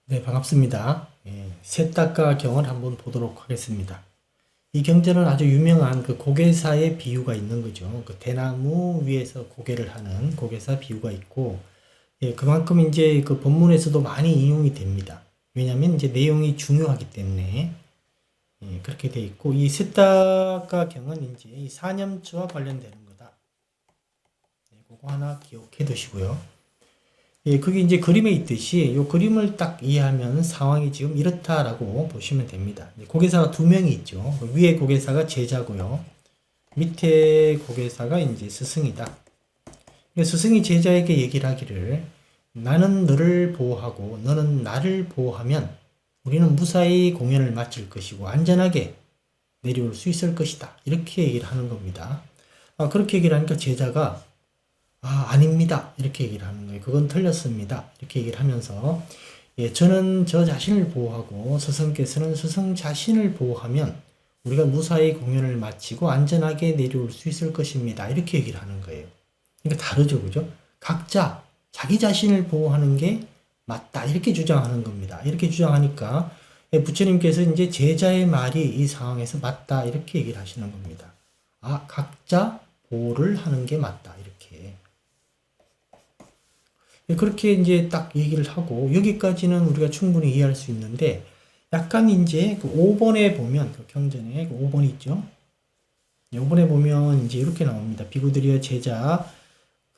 네, 반갑습니다. 세탁가 경을 한번 보도록 하겠습니다. 이 경전은 아주 유명한 그 고개사의 비유가 있는 거죠. 그 대나무 위에서 고개를 하는 고개사 비유가 있고, 그만큼 이제 그 본문에서도 많이 인용이 됩니다. 왜냐하면 이제 내용이 중요하기 때문에 그렇게 돼 있고, 이 세탁가 경은 이제 이 사념추와 관련되는 거다. 그거 하나 기억해 두시고요. 그게 이제 그림에 있듯이 이 그림을 딱 이해하면 상황이 지금 이렇다라고 보시면 됩니다. 고개사가 두 명이 있죠. 위에 고개사가 제자고요. 밑에 고개사가 이제 스승이다. 스승이 제자에게 얘기를 하기를 나는 너를 보호하고 너는 나를 보호하면 우리는 무사히 공연을 마칠 것이고 안전하게 내려올 수 있을 것이다. 이렇게 얘기를 하는 겁니다. 그렇게 얘기를 하니까 제자가 아닙니다. 이렇게 얘기를 하는 거예요. 그건 틀렸습니다. 이렇게 얘기를 하면서, 저는 저 자신을 보호하고 스승께서는 스승 자신을 보호하면 우리가 무사히 공연을 마치고 안전하게 내려올 수 있을 것입니다. 이렇게 얘기를 하는 거예요. 그러니까 다르죠. 그죠? 각자 자기 자신을 보호하는 게 맞다. 이렇게 주장하는 겁니다. 이렇게 주장하니까 부처님께서 이제 제자의 말이 이 상황에서 맞다. 이렇게 얘기를 하시는 겁니다. 각자 보호를 하는 게 맞다. 이렇게. 그렇게 이제 딱 얘기를 하고 여기까지는 우리가 충분히 이해할 수 있는데 약간 이제 그 5번에 보면 그 경전에 그 5번 있죠. 5번에 보면 이제 이렇게 나옵니다. 비구들이여 제자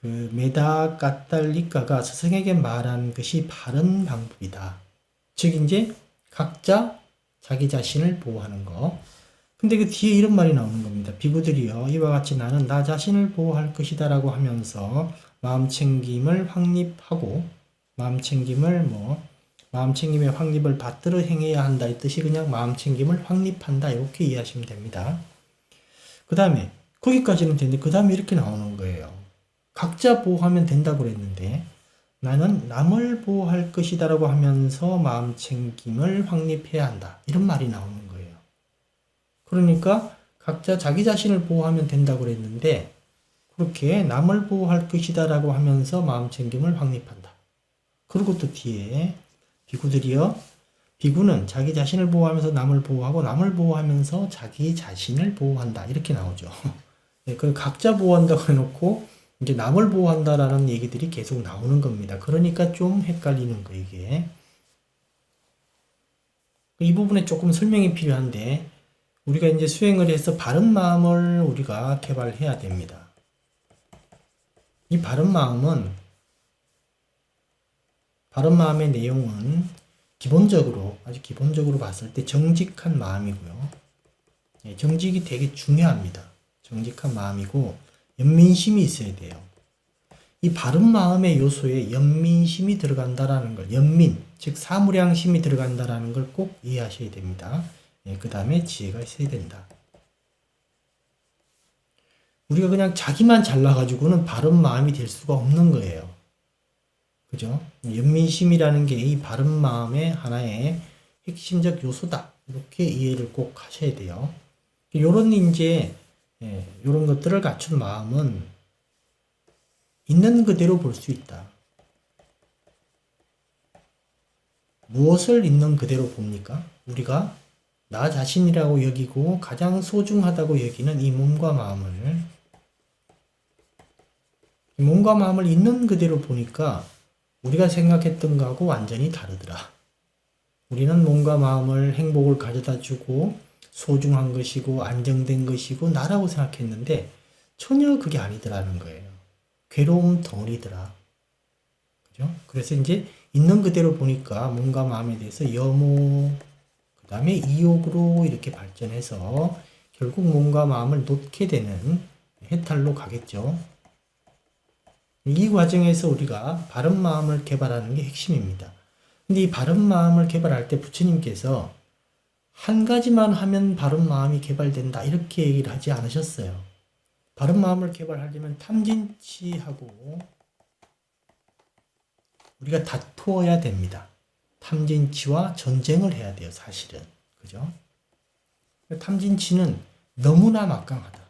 그 메다 까탈리카가 스승에게 말한 것이 바른 방법이다. 즉 이제 각자 자기 자신을 보호하는 거. 근데 그 뒤에 이런 말이 나오는 겁니다. 비구들이여 이와 같이 나는 나 자신을 보호할 것이다 라고 하면서 마음챙김을 확립하고 마음챙김의 확립을 받들어 행해야 한다 이 뜻이 그냥 마음챙김을 확립한다 이렇게 이해하시면 됩니다. 그 다음에 거기까지는 되는데 그 다음에 이렇게 나오는 거예요. 각자 보호하면 된다고 그랬는데 나는 남을 보호할 것이다 라고 하면서 마음챙김을 확립해야 한다 이런 말이 나오는 거예요. 그러니까 각자 자기 자신을 보호하면 된다고 그랬는데 그렇게 남을 보호할 것이다 라고 하면서 마음챙김을 확립한다. 그리고 또 뒤에 비구들이여 비구는 자기 자신을 보호하면서 남을 보호하고 남을 보호하면서 자기 자신을 보호한다. 이렇게 나오죠. 그 각자 보호한다고 해놓고 이제 남을 보호한다라는 얘기들이 계속 나오는 겁니다. 그러니까 좀 헷갈리는 거 이게. 이 부분에 조금 설명이 필요한데 우리가 이제 수행을 해서 바른 마음을 우리가 개발해야 됩니다. 이 바른 마음의 내용은 아주 기본적으로 봤을 때 정직한 마음이고요. 정직이 되게 중요합니다. 정직한 마음이고, 연민심이 있어야 돼요. 이 바른 마음의 요소에 연민심이 들어간다라는 걸, 즉 사무량심이 들어간다라는 걸 꼭 이해하셔야 됩니다. 그 다음에 지혜가 있어야 된다. 우리가 그냥 자기만 잘나가지고는 바른 마음이 될 수가 없는 거예요. 그죠? 연민심이라는 게 이 바른 마음의 하나의 핵심적 요소다. 이렇게 이해를 꼭 하셔야 돼요. 요런 요런 것들을 갖춘 마음은 있는 그대로 볼 수 있다. 무엇을 있는 그대로 봅니까? 우리가 나 자신이라고 여기고 가장 소중하다고 여기는 이 몸과 마음을 있는 그대로 보니까 우리가 생각했던 거하고 완전히 다르더라. 우리는 몸과 마음을 행복을 가져다 주고 소중한 것이고 안정된 것이고 나라고 생각했는데 전혀 그게 아니더라는 거예요. 괴로움 덩어리더라. 그죠? 그래서 이제 있는 그대로 보니까 몸과 마음에 대해서 염오, 그 다음에 이욕으로 이렇게 발전해서 결국 몸과 마음을 놓게 되는 해탈로 가겠죠. 이 과정에서 우리가 바른 마음을 개발하는 게 핵심입니다. 근데 이 바른 마음을 개발할 때 부처님께서 한 가지만 하면 바른 마음이 개발된다 이렇게 얘기를 하지 않으셨어요. 바른 마음을 개발하려면 탐진치하고 우리가 다투어야 됩니다. 탐진치와 전쟁을 해야 돼요, 사실은. 그죠? 탐진치는 너무나 막강하다.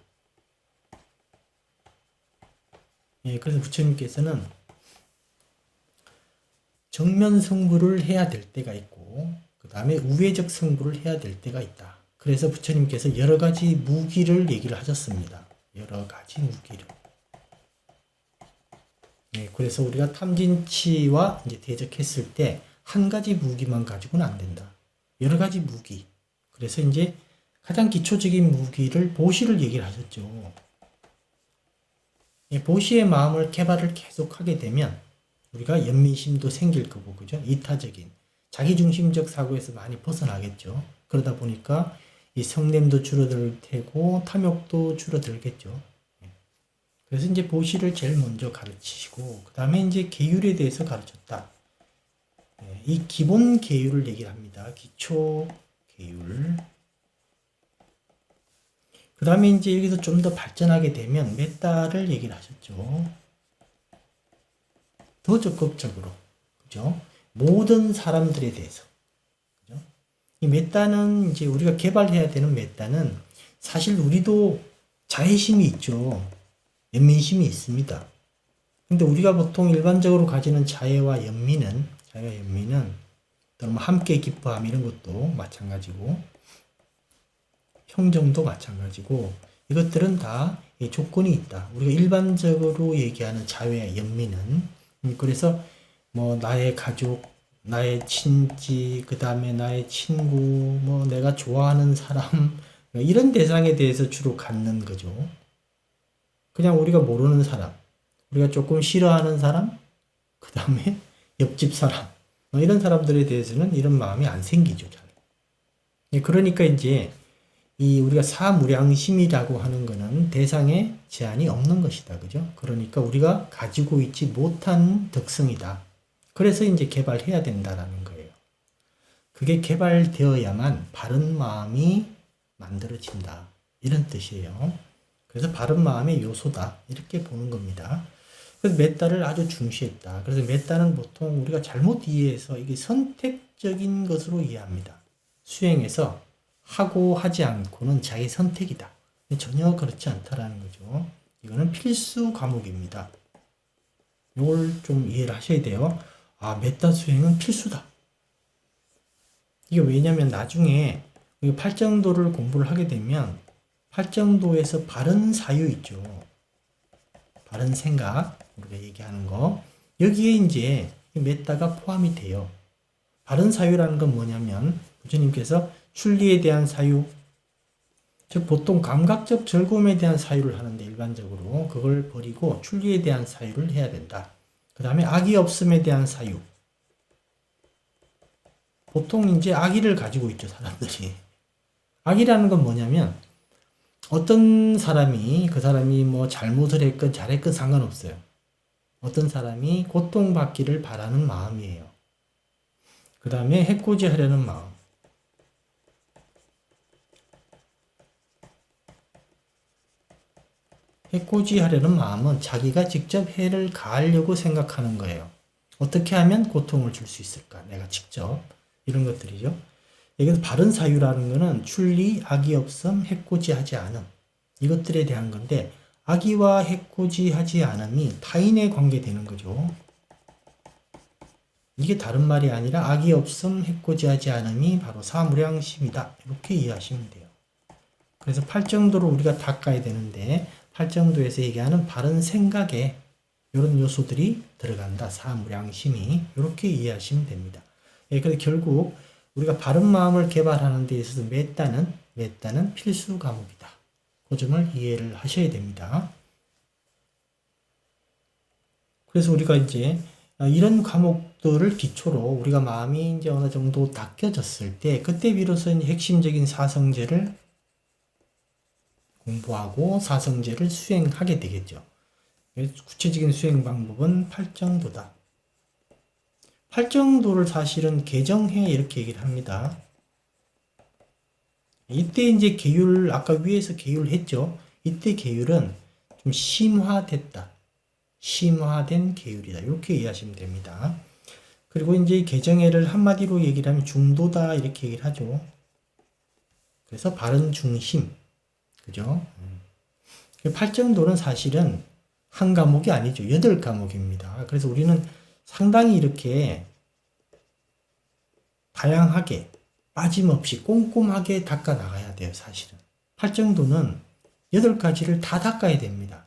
그래서 부처님께서는 정면 승부를 해야 될 때가 있고 그 다음에 우회적 승부를 해야 될 때가 있다. 그래서 부처님께서 여러 가지 무기를 얘기를 하셨습니다. 여러 가지 무기를. 네, 그래서 우리가 탐진치와 이제 대적했을 때 한 가지 무기만 가지고는 안 된다. 여러 가지 무기. 그래서 이제 가장 기초적인 무기를 보시를 얘기를 하셨죠. 보시의 마음을 개발을 계속하게 되면 우리가 연민심도 생길 거고, 그죠? 이타적인 자기중심적 사고에서 많이 벗어나겠죠. 그러다 보니까 이 성냄도 줄어들 테고 탐욕도 줄어들겠죠. 그래서 이제 보시를 제일 먼저 가르치시고 그 다음에 이제 계율에 대해서 가르쳤다. 이 기본 계율을 얘기를 합니다. 기초 계율. 그 다음에 이제 여기서 좀 더 발전하게 되면 메타를 얘기를 하셨죠. 더 적극적으로, 그죠? 모든 사람들에 대해서, 그죠? 이 메타는 이제 우리가 개발해야 되는 메타는 사실 우리도 자애심이 있죠. 연민심이 있습니다. 근데 우리가 보통 일반적으로 가지는 자애와 연민은 또는 뭐 함께 기뻐함 이런 것도 마찬가지고 평정도 마찬가지고 이것들은 다 조건이 있다. 우리가 일반적으로 얘기하는 자애와 연민은 그래서 뭐 나의 가족, 나의 친지, 그 다음에 나의 친구, 뭐 내가 좋아하는 사람 이런 대상에 대해서 주로 갖는 거죠. 그냥 우리가 모르는 사람, 우리가 조금 싫어하는 사람, 그 다음에 옆집 사람 이런 사람들에 대해서는 이런 마음이 안 생기죠. 잘. 그러니까 이제 이 우리가 사무량심이라고 하는 거는 대상에 제한이 없는 것이다. 그죠? 그러니까 우리가 가지고 있지 못한 덕성이다. 그래서 이제 개발해야 된다라는 거예요. 그게 개발되어야만 바른 마음이 만들어진다. 이런 뜻이에요. 그래서 바른 마음의 요소다. 이렇게 보는 겁니다. 그래서 메타를 아주 중시했다. 그래서 메타는 보통 우리가 잘못 이해해서 이게 선택적인 것으로 이해합니다. 수행에서 하고 하지 않고는 자기 선택이다. 전혀 그렇지 않다라는 거죠. 이거는 필수 과목입니다. 이걸 좀 이해를 하셔야 돼요. 아, 메타 수행은 필수다. 이게 왜냐면 나중에 팔정도를 공부를 하게 되면 팔정도에서 바른 사유 있죠. 바른 생각, 우리가 얘기하는 거. 여기에 이제 메타가 포함이 돼요. 바른 사유라는 건 뭐냐면 부처님께서 출리에 대한 사유, 즉 보통 감각적 즐거움에 대한 사유를 하는데 일반적으로 그걸 버리고 출리에 대한 사유를 해야 된다. 그 다음에 악이 없음에 대한 사유. 보통 이제 악의를 가지고 있죠, 사람들이. 악이라는 건 뭐냐면 어떤 사람이 그 사람이 뭐 잘못을 했건 잘했건 상관없어요. 어떤 사람이 고통받기를 바라는 마음이에요. 그 다음에 해코지 하려는 마음. 해코지 하려는 마음은 자기가 직접 해를 가하려고 생각하는 거예요. 어떻게 하면 고통을 줄 수 있을까? 내가 직접. 이런 것들이죠. 여기서 바른 사유라는 것은 출리, 악이 없음, 해코지하지 않음. 이것들에 대한 건데 악의와 해코지하지 않음이 타인에 관계되는 거죠. 이게 다른 말이 아니라 악이 없음, 해코지하지 않음이 바로 사무량심이다. 이렇게 이해하시면 돼요. 그래서 팔정도를 우리가 닦아야 되는데 팔정도에서 얘기하는 바른 생각에 이런 요소들이 들어간다. 사무량심이. 이렇게 이해하시면 됩니다. 그래서 결국 우리가 바른 마음을 개발하는 데 있어서 메타는 필수 과목이다. 그 점을 이해를 하셔야 됩니다. 그래서 우리가 이제 이런 과목들을 기초로 우리가 마음이 이제 어느 정도 닦여졌을 때 그때 비로소 핵심적인 사성제를 공부하고 사성제를 수행하게 되겠죠. 구체적인 수행 방법은 팔정도다. 팔정도를 사실은 개정해 이렇게 얘기를 합니다. 이때 이제 계율, 아까 위에서 계율했죠. 이때 계율은 좀 심화됐다. 심화된 계율이다. 이렇게 이해하시면 됩니다. 그리고 이제 개정해를 한마디로 얘기를 하면 중도다 이렇게 얘기를 하죠. 그래서 바른 중심. 그죠? 팔정도는 사실은 한 과목이 아니죠. 8과목입니다. 그래서 우리는 상당히 이렇게 다양하게 빠짐없이 꼼꼼하게 닦아 나가야 돼요. 사실은 팔정도는 8가지를 다 닦아야 됩니다.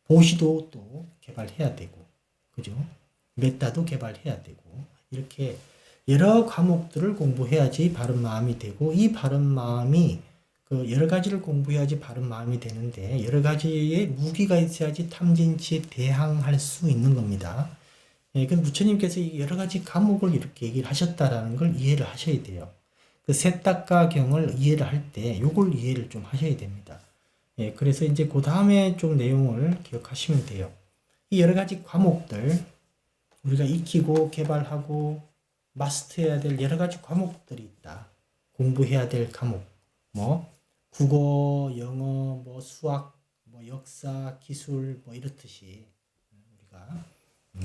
보시도 또 개발해야 되고, 그죠? 메타도 개발해야 되고, 이렇게 여러 과목들을 공부해야지 바른 마음이 되고, 이 바른 마음이 그 여러 가지를 공부해야지 바른 마음이 되는데, 여러 가지의 무기가 있어야지 탐진치에 대항할 수 있는 겁니다. 예, 그래서 부처님께서 이 여러 가지 과목을 이렇게 얘기를 하셨다라는 걸 이해를 하셔야 돼요. 그 셋닦아경을 이해를 할 때 요걸 이해를 좀 하셔야 됩니다. 예, 그래서 이제 그 다음에 좀 내용을 기억하시면 돼요. 이 여러 가지 과목들 우리가 익히고 개발하고 마스터해야 될 여러 가지 과목들이 있다. 공부해야 될 과목, 뭐 국어, 영어, 뭐 수학, 뭐 역사, 기술, 뭐 이렇듯이 우리가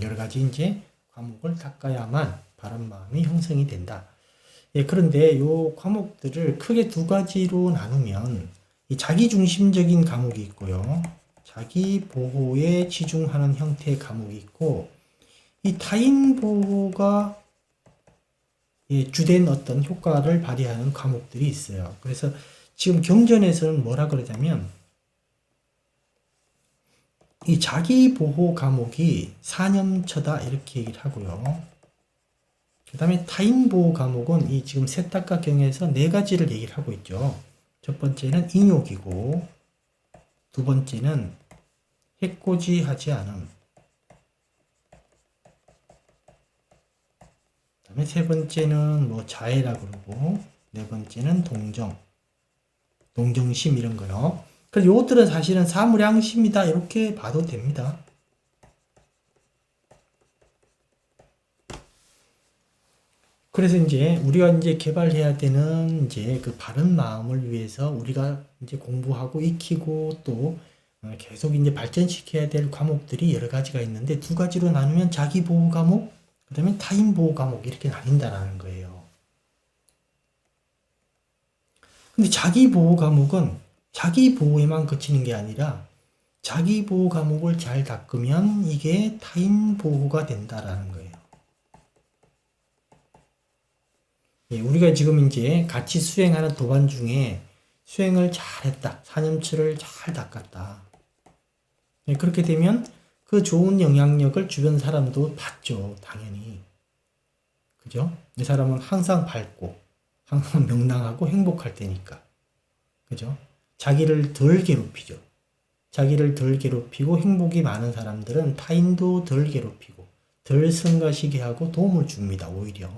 여러 가지 이제 과목을 닦아야만 바른 마음이 형성이 된다. 예, 그런데 요 과목들을 크게 2가지로 나누면 이 자기중심적인 과목이 있고요. 자기 보호에 치중하는 형태의 과목이 있고, 이 타인 보호가 예, 주된 어떤 효과를 발휘하는 과목들이 있어요. 그래서 지금 경전에서는 뭐라 그러냐면 이 자기 보호 과목이 사념처다 이렇게 얘기를 하고요. 그 다음에 타인 보호 과목은 이 지금 셋닦아경에서 4가지를 얘기를 하고 있죠. 첫 번째는 인욕이고, 두 번째는 해코지하지 않음, 그 다음에 세 번째는 뭐 자애라 그러고, 네 번째는 동정심 이런 거요. 그래서 이것들은 사실은 사무량심이다 이렇게 봐도 됩니다. 그래서 이제 우리가 이제 개발해야 되는 이제 그 바른 마음을 위해서 우리가 이제 공부하고 익히고 또 계속 이제 발전시켜야 될 과목들이 여러 가지가 있는데 2가지로 나누면 자기 보호 과목, 그 다음에 타인 보호 과목 이렇게 나뉜다라는 거예요. 근데 자기 보호 과목은 자기 보호에만 그치는 게 아니라 자기 보호 과목을 잘 닦으면 이게 타인 보호가 된다라는 거예요. 예, 우리가 지금 이제 같이 수행하는 도반 중에 수행을 잘했다. 사념치를 잘 닦았다. 예, 그렇게 되면 그 좋은 영향력을 주변 사람도 받죠. 당연히. 그죠? 이 사람은 항상 밝고 항상 명랑하고 행복할 테니까. 그죠? 자기를 덜 괴롭히죠. 자기를 덜 괴롭히고 행복이 많은 사람들은 타인도 덜 괴롭히고 덜 성가시게 하고 도움을 줍니다. 오히려.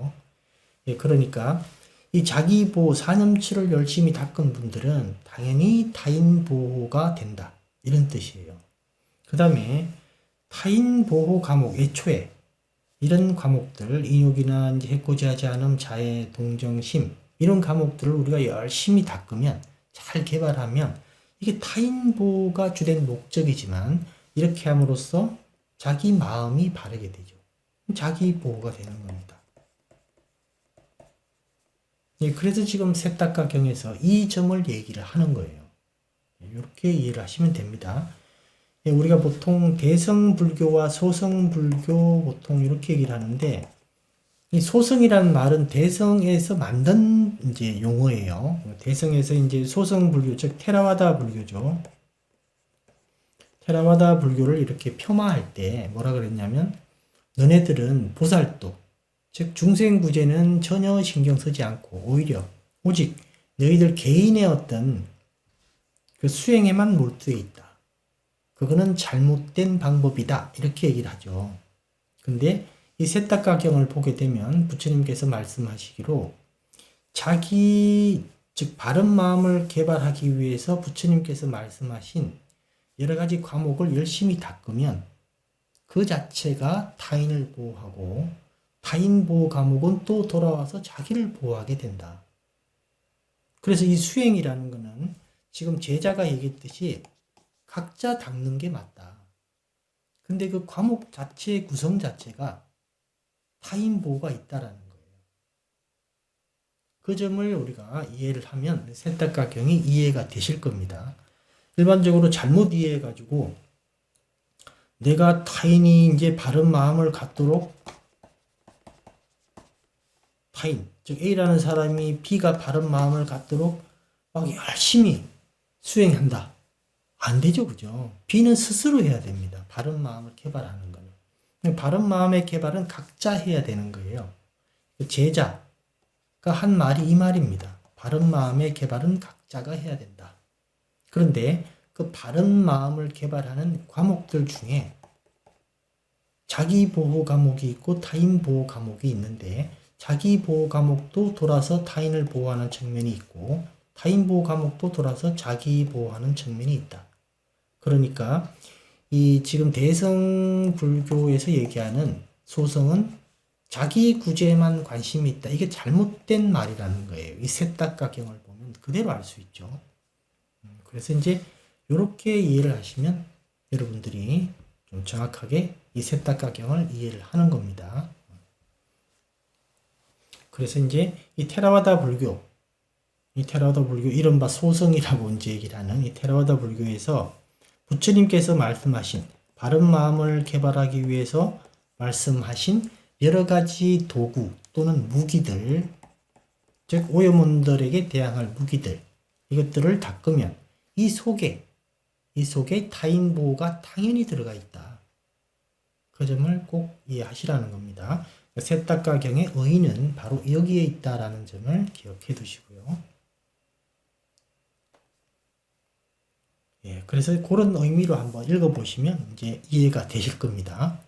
예, 그러니까 이 자기 보호 사념치를 열심히 닦은 분들은 당연히 타인 보호가 된다. 이런 뜻이에요. 그 다음에 타인 보호 과목, 애초에 이런 과목들, 인욕이나 이제 해코지하지 않음, 자애, 동정심 이런 과목들을 우리가 열심히 닦으면 잘 개발하면 이게 타인 보호가 주된 목적이지만 이렇게 함으로써 자기 마음이 바르게 되죠. 자기 보호가 되는 겁니다. 예, 그래서 지금 셋닦아경에서 이 점을 얘기를 하는 거예요. 이렇게 이해를 하시면 됩니다. 예, 우리가 보통 대성불교와 소성불교 보통 이렇게 얘기를 하는데 이 소성이라는 말은 대성에서 만든 이제 용어예요. 대성에서 이제 소성불교, 즉 테라와다 불교죠. 테라와다 불교를 이렇게 폄하할 때 뭐라 그랬냐면 너네들은 보살도, 즉 중생구제는 전혀 신경 쓰지 않고 오히려 오직 너희들 개인의 어떤 그 수행에만 몰두해 있다. 그거는 잘못된 방법이다. 이렇게 얘기를 하죠. 근데 이 셋닦아경을 보게 되면 부처님께서 말씀하시기로 자기 즉 바른 마음을 개발하기 위해서 부처님께서 말씀하신 여러 가지 과목을 열심히 닦으면 그 자체가 타인을 보호하고 타인 보호 과목은 또 돌아와서 자기를 보호하게 된다. 그래서 이 수행이라는 것은 지금 제자가 얘기했듯이 각자 닦는 게 맞다. 근데 그 과목 자체의 구성 자체가 타인 보호가 있다라는 거예요. 그 점을 우리가 이해를 하면 셋닦아경이 이해가 되실 겁니다. 일반적으로 잘못 이해해가지고 내가 타인이 이제 바른 마음을 갖도록 타인, 즉 A라는 사람이 B가 바른 마음을 갖도록 막 열심히 수행한다. 안 되죠, 그죠? B는 스스로 해야 됩니다. 바른 마음을 개발하는 거는. 바른 마음의 개발은 각자 해야 되는 거예요. 제자가 한 말이 이 말입니다. 바른 마음의 개발은 각자가 해야 된다. 그런데 그 바른 마음을 개발하는 과목들 중에 자기 보호 과목이 있고 타인 보호 과목이 있는데 자기 보호 과목도 돌아서 타인을 보호하는 측면이 있고 타인 보호 과목도 돌아서 자기 보호하는 측면이 있다. 그러니까 이 지금 대성 불교에서 얘기하는 소성은 자기 구제에만 관심이 있다. 이게 잘못된 말이라는 거예요. 이 세탁가경을 보면 그대로 알 수 있죠. 그래서 이제 이렇게 이해를 하시면 여러분들이 좀 정확하게 이 세탁가경을 이해를 하는 겁니다. 그래서 이제 이 테라와다 불교, 이른바 소성이라고 이제 얘기를 하는 이 테라와다 불교에서 부처님께서 말씀하신 바른 마음을 개발하기 위해서 말씀하신 여러 가지 도구 또는 무기들, 즉 오염원들에게 대항할 무기들, 이것들을 닦으면 이 속에 타인 보호가 당연히 들어가 있다. 그 점을 꼭 이해하시라는 겁니다. 세탁가경의 의의는 바로 여기에 있다라는 점을 기억해 두시고요. 예, 그래서 그런 의미로 한번 읽어보시면 이제 이해가 되실 겁니다.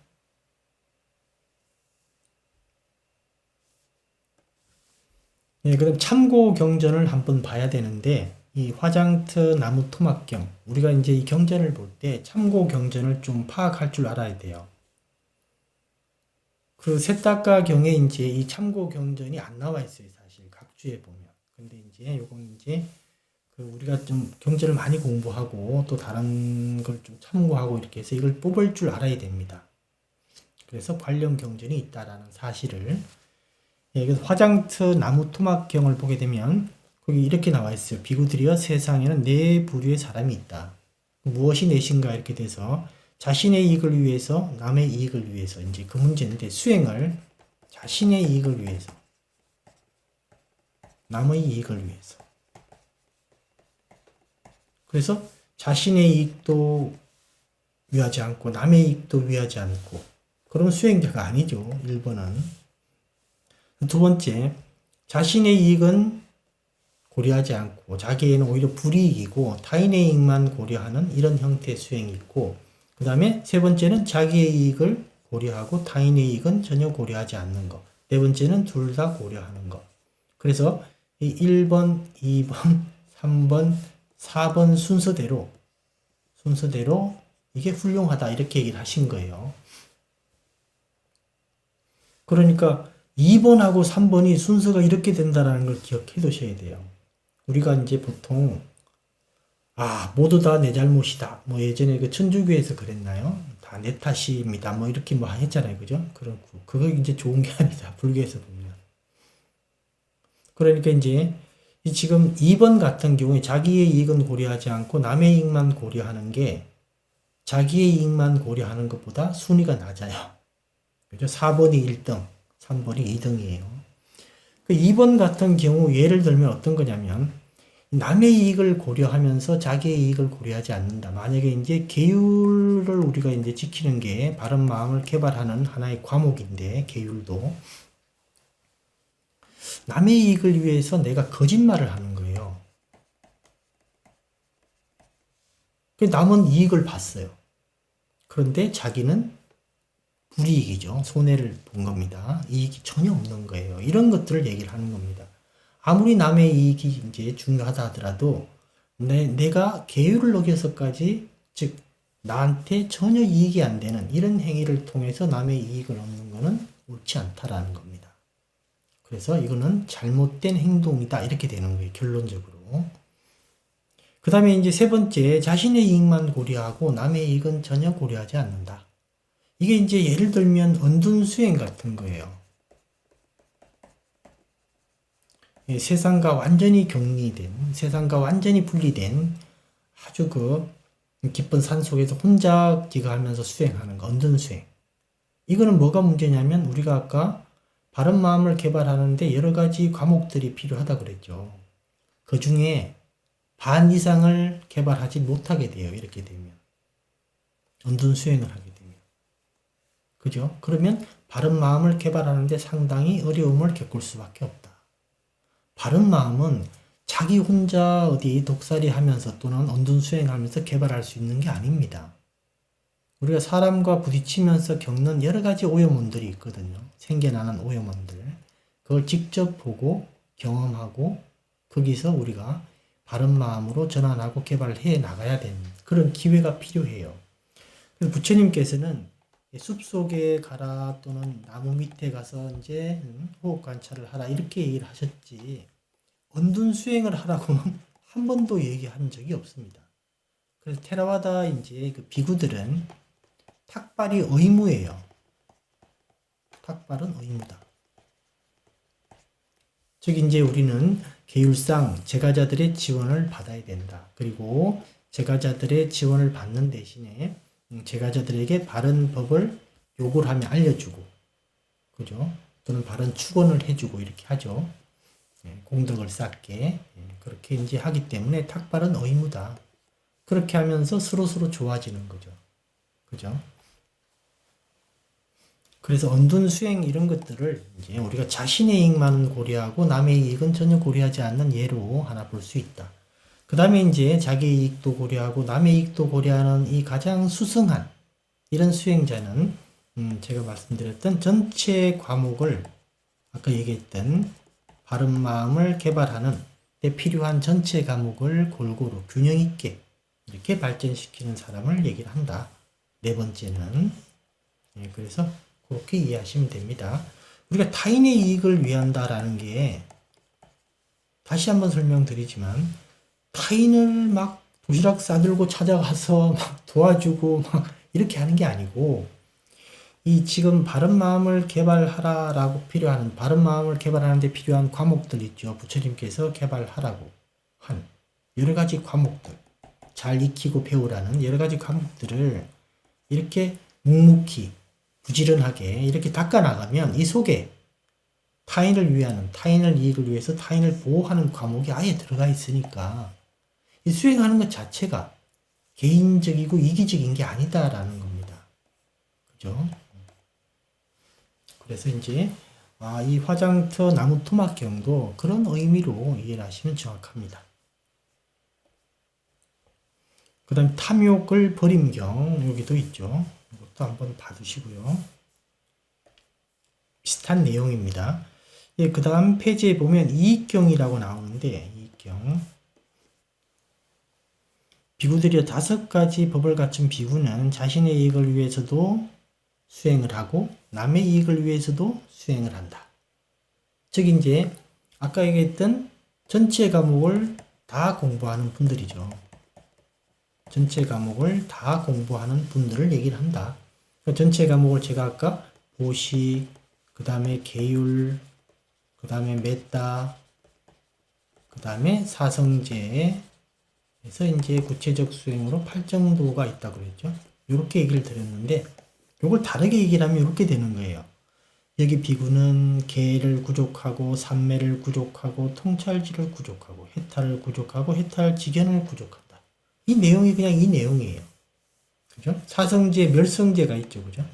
예, 그럼 참고 경전을 한번 봐야 되는데, 이 화장트 나무 토막경, 우리가 이제 이 경전을 볼 때 참고 경전을 좀 파악할 줄 알아야 돼요. 그 세탁가경에 이제 이 참고 경전이 안 나와 있어요, 사실. 각주에 보면. 근데 이제 요건 이제 그 우리가 좀 경전을 많이 공부하고 또 다른 걸 좀 참고하고 이렇게 해서 이걸 뽑을 줄 알아야 됩니다. 그래서 관련 경전이 있다라는 사실을. 예, 그래서 화장트 나무 토막경을 보게 되면 거기 이렇게 나와 있어요. 비구들이여 세상에는 네 부류의 사람이 있다. 무엇이 넷인가 이렇게 돼서 자신의 이익을 위해서 남의 이익을 위해서 이제 그 문제인데 수행을 자신의 이익을 위해서 남의 이익을 위해서 그래서 자신의 이익도 위하지 않고 남의 이익도 위하지 않고 그런 수행자가 아니죠. 1번은. 두 번째, 자신의 이익은 고려하지 않고 자기에는 오히려 불이익이고 타인의 이익만 고려하는 이런 형태의 수행이 있고 그 다음에 세 번째는 자기의 이익을 고려하고 타인의 이익은 전혀 고려하지 않는 것. 네 번째는 둘 다 고려하는 것. 그래서 이 1번, 2번, 3번, 4번 순서대로 이게 훌륭하다 이렇게 얘기를 하신 거예요. 그러니까 2번하고 3번이 순서가 이렇게 된다는 걸 기억해 두셔야 돼요. 우리가 이제 보통 모두 다 내 잘못이다. 뭐 예전에 그 천주교에서 그랬나요? 다 내 탓입니다. 뭐 이렇게 뭐 했잖아요. 그죠? 그거 이제 좋은 게 아니다. 불교에서 보면. 그러니까 이제 지금 2번 같은 경우에 자기의 이익은 고려하지 않고 남의 이익만 고려하는 게 자기의 이익만 고려하는 것보다 순위가 낮아요. 그죠? 4번이 1등, 3번이 2등이에요. 그 2번 같은 경우 예를 들면 어떤 거냐면 남의 이익을 고려하면서 자기의 이익을 고려하지 않는다. 만약에 이제 계율을 우리가 이제 지키는 게 바른 마음을 개발하는 하나의 과목인데 계율도 남의 이익을 위해서 내가 거짓말을 하는 거예요. 남은 이익을 봤어요. 그런데 자기는 불이익이죠. 손해를 본 겁니다. 이익이 전혀 없는 거예요. 이런 것들을 얘기를 하는 겁니다. 아무리 남의 이익이 이제 중요하다 하더라도 내가 계율을 어겨서까지 즉 나한테 전혀 이익이 안 되는 이런 행위를 통해서 남의 이익을 얻는 것은 옳지 않다라는 겁니다. 그래서 이거는 잘못된 행동이다 이렇게 되는 거예요. 결론적으로. 그 다음에 이제 세 번째, 자신의 이익만 고려하고 남의 이익은 전혀 고려하지 않는다. 이게 이제 예를 들면 은둔수행 같은 거예요. 세상과 완전히 격리된, 세상과 완전히 분리된 아주 그 깊은 산 속에서 혼자 기거하면서 수행하는 거, 은둔수행. 이거는 뭐가 문제냐면 우리가 아까 바른 마음을 개발하는데 여러 가지 과목들이 필요하다 그랬죠. 그 중에 반 이상을 개발하지 못하게 돼요. 이렇게 되면. 언둔 수행을 하게 되면. 그죠? 그러면 바른 마음을 개발하는데 상당히 어려움을 겪을 수밖에 없다. 바른 마음은 자기 혼자 어디 독살이 하면서 또는 언둔 수행하면서 개발할 수 있는 게 아닙니다. 우리가 사람과 부딪히면서 겪는 여러 가지 오염원들이 있거든요. 생겨나는 오염원들. 그걸 직접 보고 경험하고 거기서 우리가 바른 마음으로 전환하고 개발해 나가야 되는 그런 기회가 필요해요. 그래서 부처님께서는 숲속에 가라 또는 나무 밑에 가서 이제 호흡 관찰을 하라 이렇게 얘기를 하셨지 언둔 수행을 하라고는 한 번도 얘기한 적이 없습니다. 그래서 테라와다 이제 그 비구들은 탁발이 의무예요. 탁발은 의무다. 즉 이제 우리는 계율상 제가자들의 지원을 받아야 된다. 그리고 제가자들의 지원을 받는 대신에 제가자들에게 바른 법을 요구를 하면 알려주고, 그죠? 또는 바른 축원을 해주고 이렇게 하죠. 공덕을 쌓게 그렇게 이제 하기 때문에 탁발은 의무다. 그렇게 하면서 서로 좋아지는 거죠. 그죠? 그래서 언둔 수행 이런 것들을 이제 우리가 자신의 이익만 고려하고 남의 이익은 전혀 고려하지 않는 예로 하나 볼 수 있다. 그 다음에 이제 자기 이익도 고려하고 남의 이익도 고려하는 이 가장 수승한 이런 수행자는 제가 말씀드렸던 전체 과목을 아까 얘기했던 바른 마음을 개발하는 데 필요한 전체 과목을 골고루 균형 있게 이렇게 발전시키는 사람을 얘기를 한다. 네 번째는 그래서 그렇게 이해하시면 됩니다. 우리가 타인의 이익을 위한다라는 게 다시 한번 설명드리지만 타인을 막 도시락 싸들고 찾아가서 막 도와주고 막 이렇게 하는 게 아니고 이 지금 바른 마음을 개발하라라고 필요한 바른 마음을 개발하는 데 필요한 과목들 있죠. 부처님께서 개발하라고 한 여러 가지 과목들 잘 익히고 배우라는 여러 가지 과목들을 이렇게 묵묵히 부지런하게 이렇게 닦아나가면 이 속에 타인을 위하는, 타인을 이익을 위해서 타인을 보호하는 과목이 아예 들어가 있으니까 이 수행하는 것 자체가 개인적이고 이기적인 게 아니다라는 겁니다. 그죠? 그래서 이제 이 화장터 나무 토막경도 그런 의미로 이해를 하시면 정확합니다. 그 다음 탐욕을 버림경 여기도 있죠. 이것도 한번 봐두시고요. 비슷한 내용입니다. 예, 그 다음 페이지에 보면 이익경이라고 나오는데 이익경 비구들이 5가지 법을 갖춘 비구는 자신의 이익을 위해서도 수행을 하고 남의 이익을 위해서도 수행을 한다. 즉 이제 아까 얘기했던 전체 과목을 다 공부하는 분들이죠. 전체 과목을 다 공부하는 분들을 얘기를 한다. 전체 과목을 제가 아까 보식, 그 다음에 계율, 그 다음에 메따, 그 다음에 사성제에서 이제 구체적 수행으로 8정도가 있다고 그랬죠. 이렇게 얘기를 드렸는데, 이걸 다르게 얘기를 하면 이렇게 되는 거예요. 여기 비구는 계를 구족하고, 삼매를 구족하고, 통찰지를 구족하고, 해탈을 구족하고, 해탈지견을 구족한다. 이 내용이 그냥 이 내용이에요. 그죠? 사성제, 멸성제가 있죠. 그죠?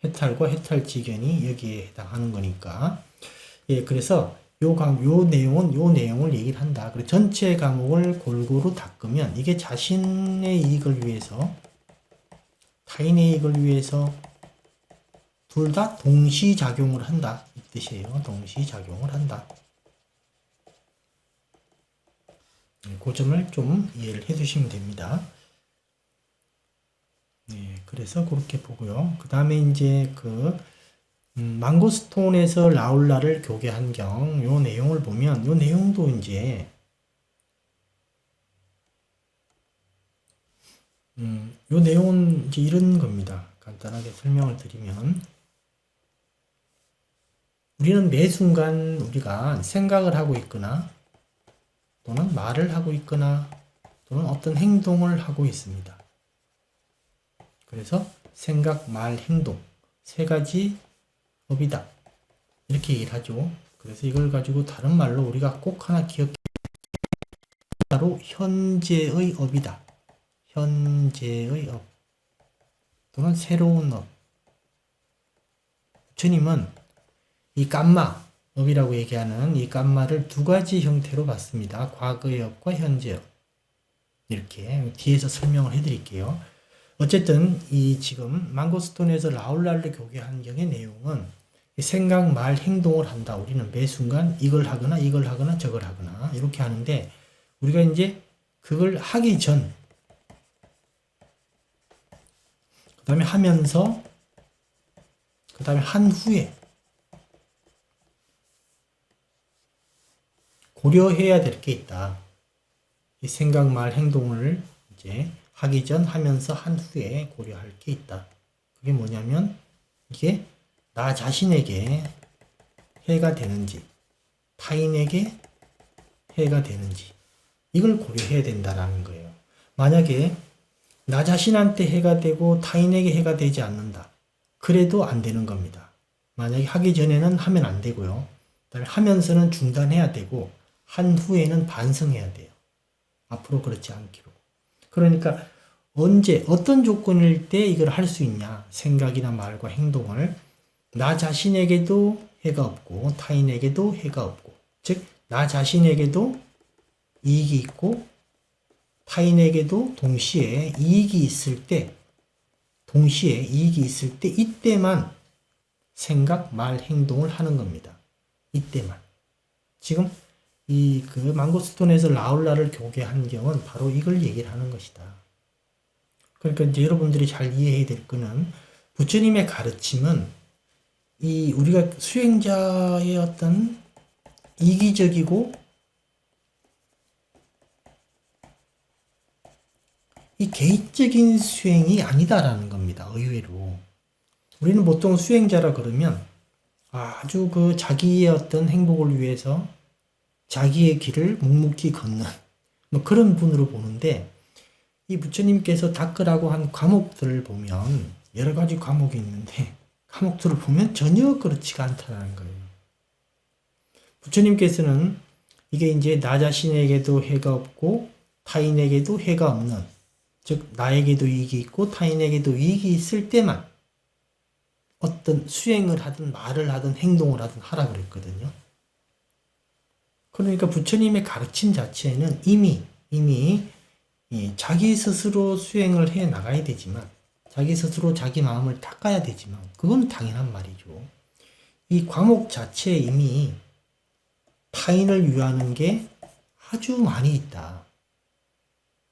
해탈과 해탈지견이 여기에 해당하는 거니까. 예, 그래서 요 내용을 얘기를 한다. 그리고 전체 과목을 골고루 닦으면 이게 자신의 이익을 위해서, 타인의 이익을 위해서 둘 다 동시작용을 한다. 이 뜻이에요. 동시작용을 한다. 그 점을 좀 이해를 해 주시면 됩니다. 네, 그래서 그렇게 보고요. 그 다음에 이제 망고스톤에서 라울라를 교계한 경, 요 내용을 보면, 요 내용도 이제, 요 내용은 이제 이런 겁니다. 간단하게 설명을 드리면, 우리는 매 순간 우리가 생각을 하고 있거나, 또는 말을 하고 있거나, 또는 어떤 행동을 하고 있습니다. 그래서 생각, 말, 행동, 세 가지 업이다. 이렇게 얘기를 하죠. 그래서 이걸 가지고 다른 말로 우리가 꼭 하나 기억해. 바로 현재의 업이다. 현재의 업. 또는 새로운 업. 부처님은 이 깜마, 업이라고 얘기하는 이 깜마를 두 가지 형태로 봤습니다. 과거의 업과 현재의 업. 이렇게 뒤에서 설명을 해드릴게요. 어쨌든 이 지금 망고스톤에서 라울라를 교개한 경의 내용은 생각, 말, 행동을 한다. 우리는 매 순간 이걸 하거나 저걸 하거나 이렇게 하는데 우리가 이제 그걸 하기 전, 그 다음에 하면서, 그 다음에 한 후에 고려해야 될 게 있다. 이 생각, 말, 행동을 이제 하기 전, 하면서, 한 후에 고려할 게 있다. 그게 뭐냐면 이게 나 자신에게 해가 되는지, 타인에게 해가 되는지 이걸 고려해야 된다라는 거예요. 만약에 나 자신한테 해가 되고 타인에게 해가 되지 않는다. 그래도 안 되는 겁니다. 만약에 하기 전에는 하면 안 되고요. 그다음에 하면서는 중단해야 되고 한 후에는 반성해야 돼요. 앞으로 그렇지 않기로. 그러니까 언제 어떤 조건일 때 이걸 할 수 있냐. 생각이나 말과 행동을 나 자신에게도 해가 없고 타인에게도 해가 없고 즉 나 자신에게도 이익이 있고 타인에게도 동시에 이익이 있을 때 이때만 생각, 말, 행동을 하는 겁니다. 이때만. 지금 이 그 망고스톤에서 라울라를 교개한 경은 바로 이걸 얘기를 하는 것이다. 그러니까 이제 여러분들이 잘 이해해야 될 거는 부처님의 가르침은 이 우리가 수행자의 어떤 이기적이고 이 개인적인 수행이 아니다라는 겁니다. 의외로. 우리는 보통 수행자라 그러면 아주 그 자기의 어떤 행복을 위해서 자기의 길을 묵묵히 걷는 뭐 그런 분으로 보는데 이 부처님께서 닦으라고 한 과목들을 보면 여러 가지 과목이 있는데 과목들을 보면 전혀 그렇지가 않다는 거예요. 부처님께서는 이게 이제 나 자신에게도 해가 없고 타인에게도 해가 없는 즉 나에게도 이익이 있고 타인에게도 이익이 있을 때만 어떤 수행을 하든 말을 하든 행동을 하든 하라 그랬거든요. 그러니까 부처님의 가르침 자체는 이미 자기 스스로 수행을 해 나가야 되지만 자기 스스로 자기 마음을 닦아야 되지만 그건 당연한 말이죠. 이 과목 자체에 이미 타인을 위하는 게 아주 많이 있다.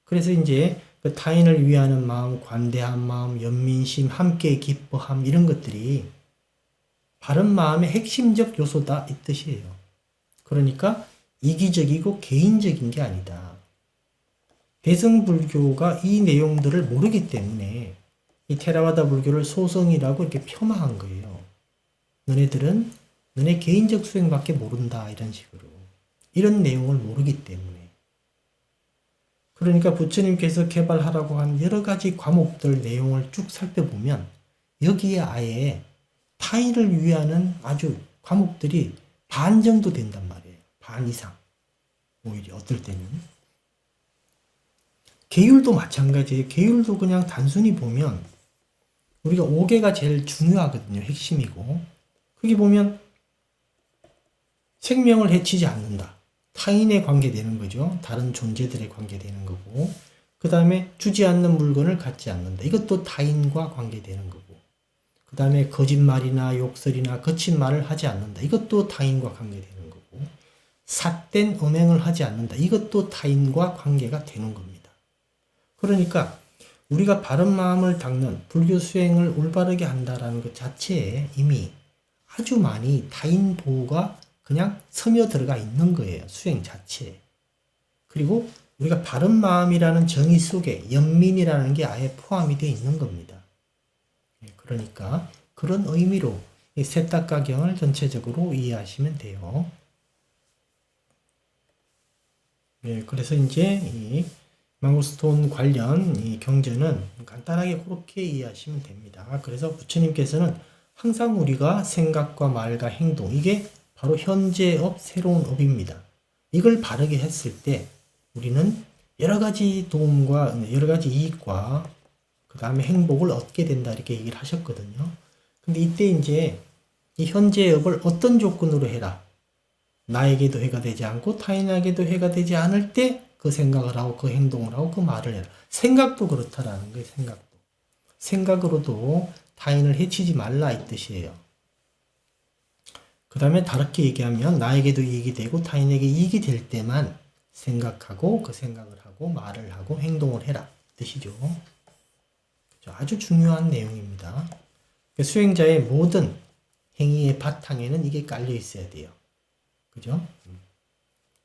그래서 이제 그 타인을 위하는 마음, 관대한 마음, 연민심, 함께 기뻐함 이런 것들이 바른 마음의 핵심적 요소다 이 뜻이에요. 그러니까 이기적이고 개인적인 게 아니다. 대승불교가 이 내용들을 모르기 때문에 이 테라와다 불교를 소성이라고 이렇게 폄하한 거예요. 너네들은 너네 개인적 수행밖에 모른다 이런 식으로. 이런 내용을 모르기 때문에. 그러니까 부처님께서 개발하라고 한 여러 가지 과목들 내용을 쭉 살펴보면 여기에 아예 타인을 위하는 아주 과목들이 반 정도 된단 말이에요. 반 이상. 오히려 어떨 때는. 계율도 마찬가지예요. 계율도 그냥 단순히 보면 우리가 5개가 제일 중요하거든요. 핵심이고. 거기 보면 생명을 해치지 않는다. 타인에 관계되는 거죠. 다른 존재들에 관계되는 거고. 그 다음에 주지 않는 물건을 갖지 않는다. 이것도 타인과 관계되는 거고. 그 다음에 거짓말이나 욕설이나 거친 말을 하지 않는다. 이것도 타인과 관계되는 거고. 삿된 언행을 하지 않는다. 이것도 타인과 관계가 되는 겁니다. 그러니까 우리가 바른 마음을 닦는 불교 수행을 올바르게 한다라는 것 자체에 이미 아주 많이 타인 보호가 그냥 스며들어가 있는 거예요. 수행 자체에. 그리고 우리가 바른 마음이라는 정의 속에 연민이라는 게 아예 포함이 되어 있는 겁니다. 그러니까 그런 의미로 이 세탁가경을 전체적으로 이해하시면 돼요. 그래서 이제 이 망고스톤 관련 이 경전은 간단하게 그렇게 이해하시면 됩니다. 그래서 부처님께서는 항상 우리가 생각과 말과 행동, 이게 바로 현재업, 새로운 업입니다. 이걸 바르게 했을 때 우리는 여러 가지 도움과 여러 가지 이익과 그 다음에 행복을 얻게 된다, 이렇게 얘기를 하셨거든요. 근데 이때 이제 이 현재업을 어떤 조건으로 해라. 나에게도 해가 되지 않고 타인에게도 해가 되지 않을 때 그 생각을 하고 그 행동을 하고 그 말을 해라. 생각도 그렇다라는 거예요. 생각도. 생각으로도 타인을 해치지 말라, 이 뜻이에요. 그 다음에 다르게 얘기하면 나에게도 이익이 되고 타인에게 이익이 될 때만 생각하고 그 생각을 하고 말을 하고 행동을 해라, 이 뜻이죠. 아주 중요한 내용입니다. 수행자의 모든 행위의 바탕에는 이게 깔려 있어야 돼요. 그죠?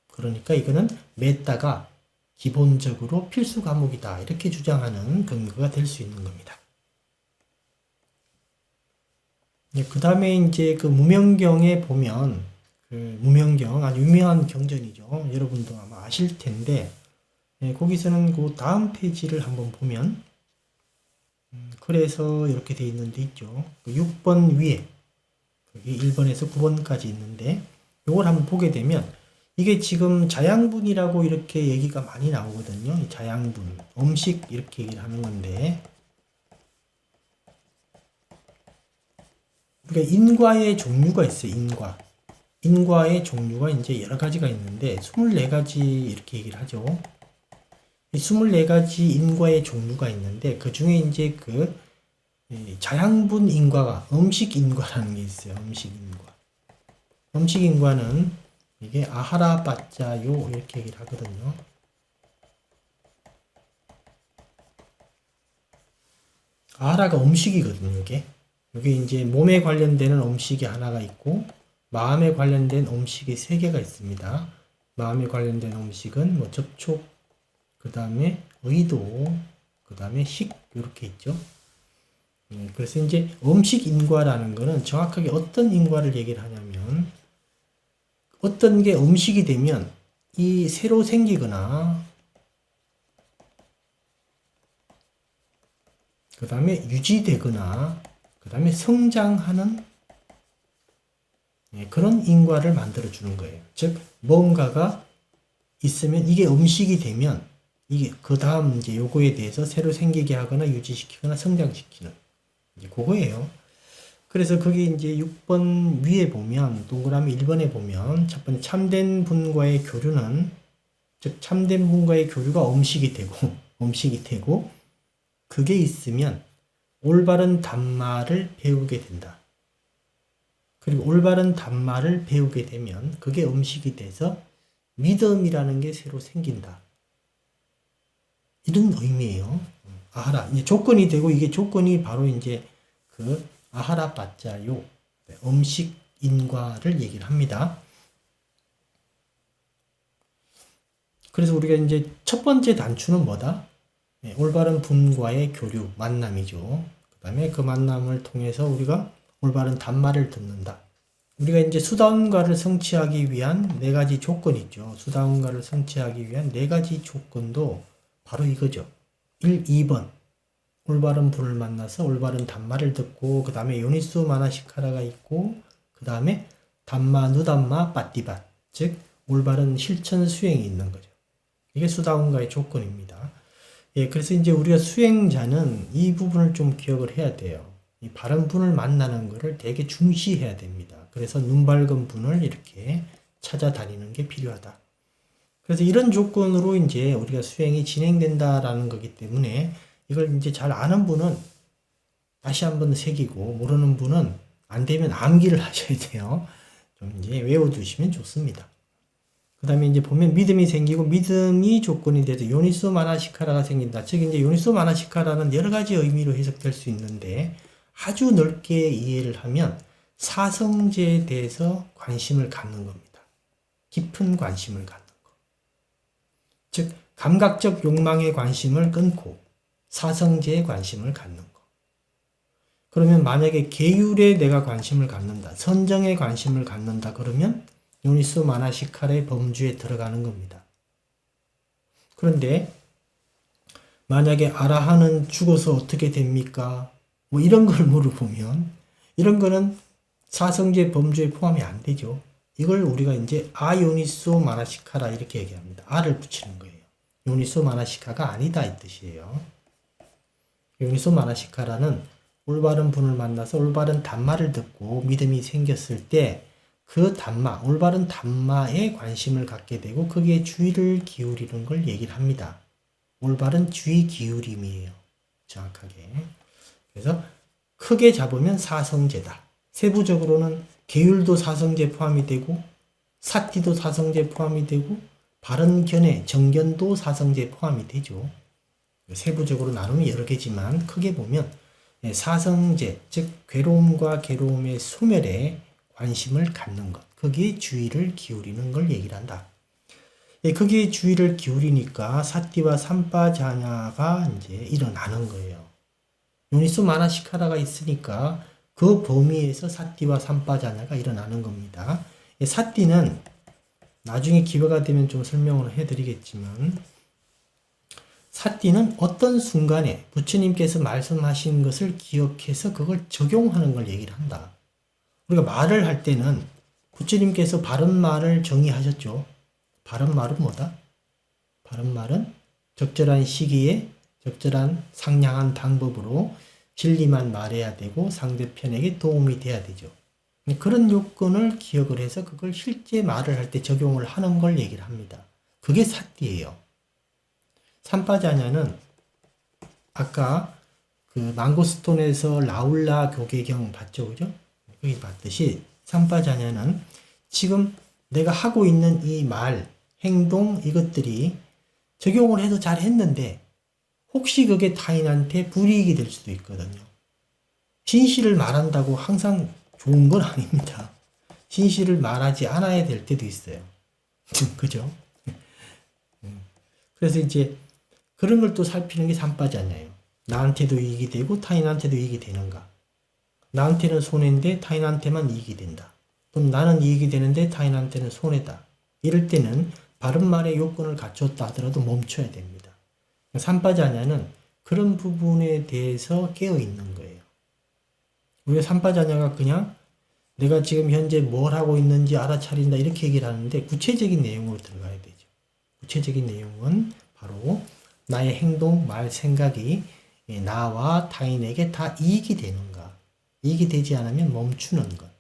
그러니까 이거는 메타가 기본적으로 필수 과목이다, 이렇게 주장하는 근거가 될 수 있는 겁니다. 그 다음에 이제 그 무명경에 보면, 그 무명경 아주 유명한 경전이죠. 여러분도 아마 아실 텐데, 거기서는 그 다음 페이지를 한번 보면, 그래서 이렇게 돼 있는데 있죠. 6번 위에, 여기 1번에서 9번까지 있는데, 요걸 한번 보게 되면, 이게 지금 자양분이라고 이렇게 얘기가 많이 나오거든요. 이 자양분, 음식 이렇게 얘기를 하는 건데, 그러니까 인과의 종류가 있어요. 인과의 종류가 이제 여러 가지가 있는데 24가지 이렇게 얘기를 하죠. 이 24가지 인과의 종류가 있는데 그 중에 이제 그 자양분 인과가 음식 인과라는 게 있어요. 음식 인과는 이게 아하라 빠짜요 이렇게 얘기를 하거든요. 아하라가 음식이거든요, 이게. 여기 이제 몸에 관련되는 음식이 하나가 있고 마음에 관련된 음식이 3개가 있습니다. 마음에 관련된 음식은 뭐 접촉, 그 다음에 의도, 그 다음에 식, 이렇게 있죠. 그래서 이제 음식 인과라는 거는 정확하게 어떤 인과를 얘기를 하냐면 어떤 게 음식이 되면 이 새로 생기거나 그 다음에 유지되거나 그 다음에 성장하는 그런 인과를 만들어주는 거예요. 즉, 뭔가가 있으면 이게 음식이 되면 이게 그 다음 이제 요거에 대해서 새로 생기게 하거나 유지시키거나 성장시키는 이제 그거예요. 그래서 거기 이제 6번 위에 보면 동그라미 1번에 보면 첫 번째 참된 분과의 교류는 즉 참된 분과의 교류가 음식이 되고 그게 있으면 올바른 단말을 배우게 된다. 그리고 올바른 단말을 배우게 되면 그게 음식이 돼서 믿음이라는 게 새로 생긴다. 이런 의미예요. 아하라. 이제 조건이 되고 이게 조건이 바로 이제 그 아하라 빠짜요. 음식 인과를 얘기를 합니다. 그래서 우리가 이제 첫 번째 단추는 뭐다? 올바른 분과의 교류, 만남이죠. 그 다음에 그 만남을 통해서 우리가 올바른 단말을 듣는다. 우리가 이제 수다원가를 성취하기 위한 4가지 조건이 있죠. 수다원가를 성취하기 위한 4가지 조건도 바로 이거죠. 1, 2번. 올바른 분을 만나서 올바른 단말을 듣고 그 다음에 요니소 마나시카라가 있고 그 다음에 담마, 누담마, 빠띠밭. 즉 올바른 실천 수행이 있는 거죠. 이게 수다원가의 조건입니다. 그래서 이제 우리가 수행자는 이 부분을 좀 기억을 해야 돼요. 이 바른 분을 만나는 것을 되게 중시해야 됩니다. 그래서 눈 밝은 분을 이렇게 찾아다니는 게 필요하다. 그래서 이런 조건으로 이제 우리가 수행이 진행된다라는 거기 때문에 이걸 이제 잘 아는 분은 다시 한번 새기고 모르는 분은 안 되면 암기를 하셔야 돼요. 좀 이제 외워두시면 좋습니다. 그 다음에 이제 보면 믿음이 생기고 믿음이 조건이 돼서 요니소 마나시카라가 생긴다. 즉 이제 요니소 마나시카라는 여러 가지 의미로 해석될 수 있는데 아주 넓게 이해를 하면 사성제에 대해서 관심을 갖는 겁니다. 깊은 관심을 갖는 거. 즉 감각적 욕망의 관심을 끊고 사성제에 관심을 갖는 거. 그러면 만약에 계율에 내가 관심을 갖는다. 선정에 관심을 갖는다. 그러면 요니소 마나시카라의 범주에 들어가는 겁니다. 그런데 만약에 아라한은 죽어서 어떻게 됩니까? 뭐 이런 걸 물어보면 이런 거는 사성제 범주에 포함이 안 되죠. 이걸 우리가 이제 아요니소 마나시카라 이렇게 얘기합니다. 아를 붙이는 거예요. 요니소 마나시카가 아니다 이 뜻이에요. 요니소 마나시카라는 올바른 분을 만나서 올바른 담마를 듣고 믿음이 생겼을 때 그 담마, 올바른 담마에 관심을 갖게 되고 거기에 주의를 기울이는 걸 얘기를 합니다. 올바른 주의 기울임이에요. 정확하게. 그래서 크게 잡으면 사성제다. 세부적으로는 계율도 사성제 포함이 되고 사띠도 사성제 포함이 되고 바른 견해, 정견도 사성제 포함이 되죠. 세부적으로 나누면 여러 개지만 크게 보면 사성제, 즉 괴로움과 괴로움의 소멸에 관심을 갖는 것, 거기에 주의를 기울이는 걸 얘기를 한다. 거기에 주의를 기울이니까 사띠와 삼파자냐가 이제 일어나는 거예요. 요니소 마나시카라가 있으니까 그 범위에서 사띠와 삼파자냐가 일어나는 겁니다. 사띠는 나중에 기회가 되면 좀 설명을 해드리겠지만 사띠는 어떤 순간에 부처님께서 말씀하신 것을 기억해서 그걸 적용하는 걸 얘기를 한다. 우리가 말을 할 때는 부처님께서 바른 말을 정의하셨죠. 바른 말은 뭐다? 바른 말은 적절한 시기에 적절한 상냥한 방법으로 진리만 말해야 되고 상대편에게 도움이 돼야 되죠. 그런 요건을 기억을 해서 그걸 실제 말을 할 때 적용을 하는 걸 얘기를 합니다. 그게 사띠예요. 삼파자냐는 아까 그 망고스톤에서 라울라 교계경 봤죠, 그죠? 여기 봤듯이 삼파자냐는 지금 내가 하고 있는 이 말, 행동 이것들이 적용을 해서 잘 했는데 혹시 그게 타인한테 불이익이 될 수도 있거든요. 진실을 말한다고 항상 좋은 건 아닙니다. 진실을 말하지 않아야 될 때도 있어요. 그죠? 그래서 이제 그런 걸 또 살피는 게 삼파자냐예요. 나한테도 이익이 되고 타인한테도 이익이 되는가. 나한테는 손해인데 타인한테만 이익이 된다. 그럼 나는 이익이 되는데 타인한테는 손해다. 이럴 때는 바른 말의 요건을 갖췄다 하더라도 멈춰야 됩니다. 삼파자냐는 그런 부분에 대해서 깨어 있는 거예요. 우리가 삼파자냐가 그냥 내가 지금 현재 뭘 하고 있는지 알아차린다 이렇게 얘기를 하는데 구체적인 내용으로 들어가야 되죠. 구체적인 내용은 바로 나의 행동, 말, 생각이 나와 타인에게 다 이익이 되는가. 이익이 되지 않으면 멈추는 것.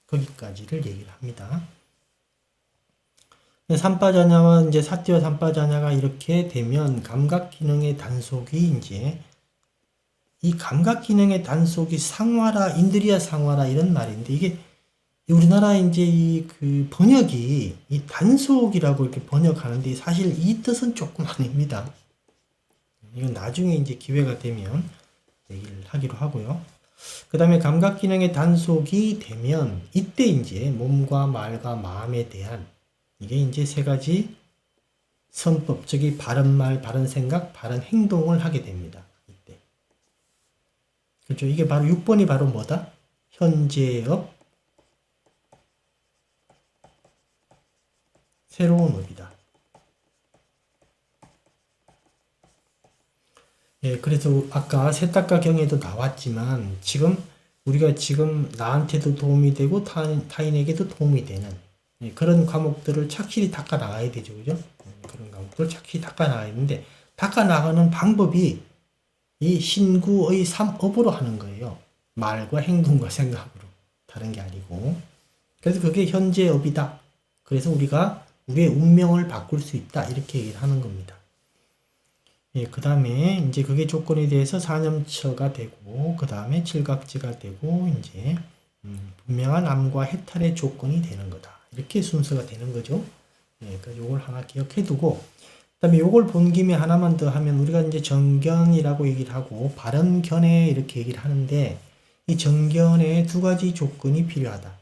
거기까지를 얘기를 합니다. 삼파자냐와 이제 사띠와 삼파자냐가 이렇게 되면 감각기능의 단속이 이제 이 감각기능의 단속이 상화라, 인드리아 상화라 이런 말인데 이게 우리나라 이제 이 그 번역이 이 단속이라고 이렇게 번역하는데 사실 이 뜻은 조금 아닙니다. 이건 나중에 이제 기회가 되면 얘기를 하기로 하고요. 그 다음에 감각기능의 단속이 되면 이때 이제 몸과 말과 마음에 대한 이게 이제 세 가지 선법, 즉 바른 말, 바른 생각, 바른 행동을 하게 됩니다. 이때. 그렇죠. 이게 바로 6번이 바로 뭐다? 현재업, 새로운 업이다. 예, 그래서 아까 세탁가 경에도 나왔지만 우리가 지금 나한테도 도움이 되고 타인에게도 도움이 되는 그런 과목들을 착실히 닦아 나가야 되죠, 그죠? 그런 과목들을 착실히 닦아 나가야 되는데 닦아 나가는 방법이 이 신구의 삼업으로 하는 거예요. 말과 행동과 생각으로 다른 게 아니고. 그래서 그게 현재업이다. 그래서 우리가 우리의 운명을 바꿀 수 있다 이렇게 얘기를 하는 겁니다. 예, 그 다음에 이제 그게 조건에 대해서 사념처가 되고 그 다음에 칠각지가 되고 이제 분명한 암과 해탈의 조건이 되는 거다. 이렇게 순서가 되는 거죠. 예, 그러니까 요걸 하나 기억해 두고 그 다음에 요걸 본 김에 하나만 더 하면 우리가 이제 정견이라고 얘기를 하고 바른 견해 이렇게 얘기를 하는데 이 정견에 두 가지 조건이 필요하다.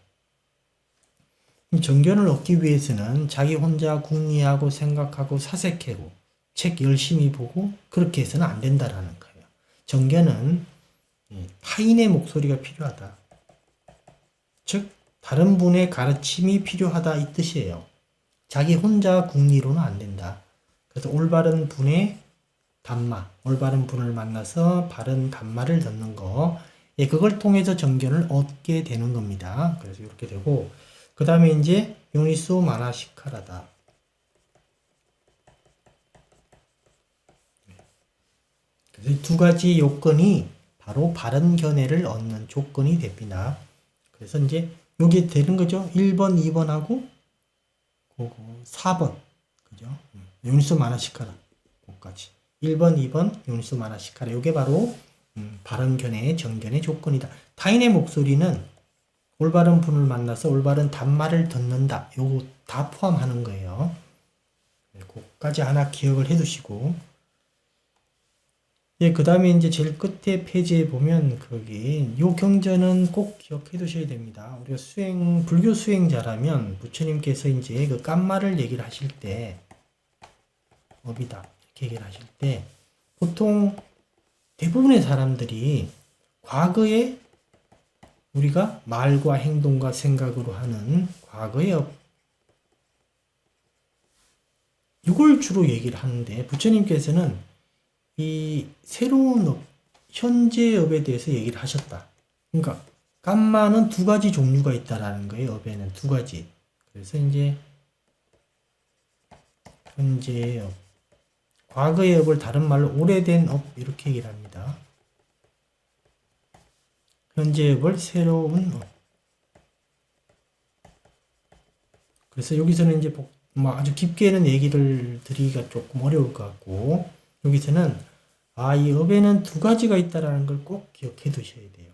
이 정견을 얻기 위해서는 자기 혼자 궁리하고 생각하고 사색하고 책 열심히 보고 그렇게 해서는 안 된다라는 거예요. 정견은 타인의 목소리가 필요하다. 즉 다른 분의 가르침이 필요하다 이 뜻이에요. 자기 혼자 궁리로는 안 된다. 그래서 올바른 분의 담마, 올바른 분을 만나서 바른 담마를 듣는 거 예, 그걸 통해서 정견을 얻게 되는 겁니다. 그래서 이렇게 되고, 그 다음에 이제 요니소 마나시카라다. 그래서 이 두 가지 요건이 바로 바른 견해를 얻는 조건이 됩니다. 그래서 이제 여기 되는 거죠. 1번, 2번하고 4번. 그죠? 요니소 마나시카라. 거기까지. 1번, 2번, 요니소 마나시카라. 요게 바로 바른 견해의 정견의 조건이다. 타인의 목소리는 올바른 분을 만나서 올바른 답말을 듣는다. 요거 다 포함하는 거예요. 그거까지 하나 기억을 해 두시고. 예, 그 다음에 이제 제일 끝에 페이지에 보면 거기 요 경전은 꼭 기억해 두셔야 됩니다. 우리가 불교 수행자라면 부처님께서 이제 그 깜마를 얘기를 하실 때 업이다 이렇게 얘기를 하실 때 보통 대부분의 사람들이 과거에 우리가 말과 행동과 생각으로 하는 과거의 업 이걸 주로 얘기를 하는데 부처님께서는 이 새로운 업, 현재 업에 대해서 얘기를 하셨다. 그러니까 깜마는 두 가지 종류가 있다라는 거예요. 업에는 두 가지. 그래서 이제 현재의 업, 과거의 업을 다른 말로 오래된 업 이렇게 얘기를 합니다. 현재의 업을 새로운 업. 그래서 여기서는 이제 뭐 아주 깊게는 얘기를 드리기가 조금 어려울 것 같고 여기서는 이 업에는 두 가지가 있다라는 걸 꼭 기억해 두셔야 돼요.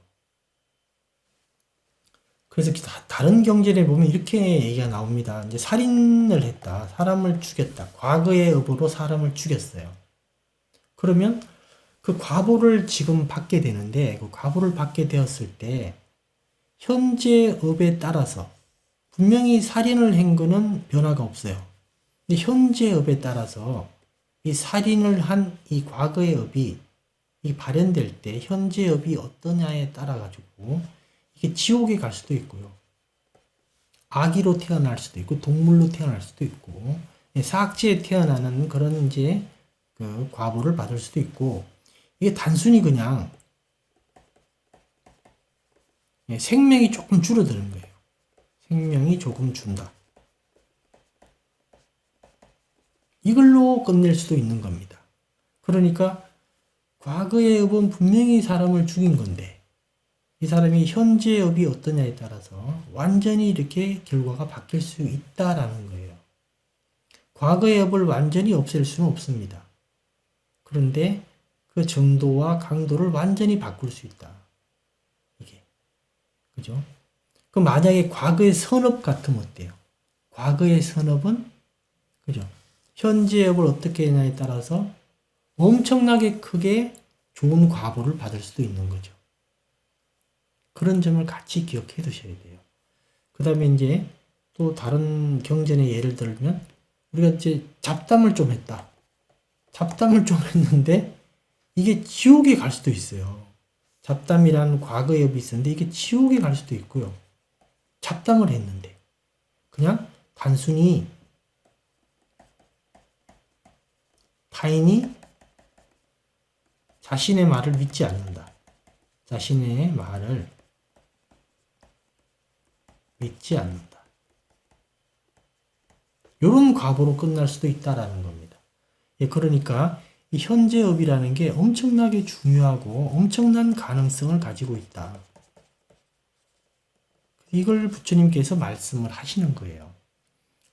그래서 다른 경전에 보면 이렇게 얘기가 나옵니다. 이제 살인을 했다. 사람을 죽였다. 과거의 업으로 사람을 죽였어요. 그러면 그 과보를 지금 받게 되는데 그 과보를 받게 되었을 때 현재 업에 따라서 분명히 살인을 한 거는 변화가 없어요. 근데 현재 업에 따라서 이 살인을 한 이 과거의 업이 이 발현될 때 현재 업이 어떠냐에 따라 가지고 이게 지옥에 갈 수도 있고요. 아기로 태어날 수도 있고 동물로 태어날 수도 있고 사악지에 태어나는 그런 이제 그 과보를 받을 수도 있고 이게 단순히 그냥 생명이 조금 줄어드는 거예요. 생명이 조금 준다. 이걸로 끝낼 수도 있는 겁니다. 그러니까 과거의 업은 분명히 사람을 죽인 건데 이 사람이 현재의 업이 어떠냐에 따라서 완전히 이렇게 결과가 바뀔 수 있다라는 거예요. 과거의 업을 완전히 없앨 수는 없습니다. 그런데 그 정도와 강도를 완전히 바꿀 수 있다. 이게. 그죠? 그럼 만약에 과거의 선업 같으면 어때요? 과거의 선업은 그죠? 현재의 업을 어떻게 하냐에 따라서 엄청나게 크게 좋은 과보를 받을 수도 있는 거죠. 그런 점을 같이 기억해 두셔야 돼요. 그 다음에 이제 또 다른 경전의 예를 들면 우리가 이제 잡담을 좀 했다. 잡담을 좀 했는데 이게 지옥에 갈 수도 있어요. 잡담이란 과거의 업이 있었는데 이게 지옥에 갈 수도 있고요. 잡담을 했는데 그냥 단순히 타인이 자신의 말을 믿지 않는다. 자신의 말을 믿지 않는다. 이런 과보로 끝날 수도 있다라는 겁니다. 예, 그러니까 이 현재업이라는 게 엄청나게 중요하고 엄청난 가능성을 가지고 있다. 이걸 부처님께서 말씀을 하시는 거예요.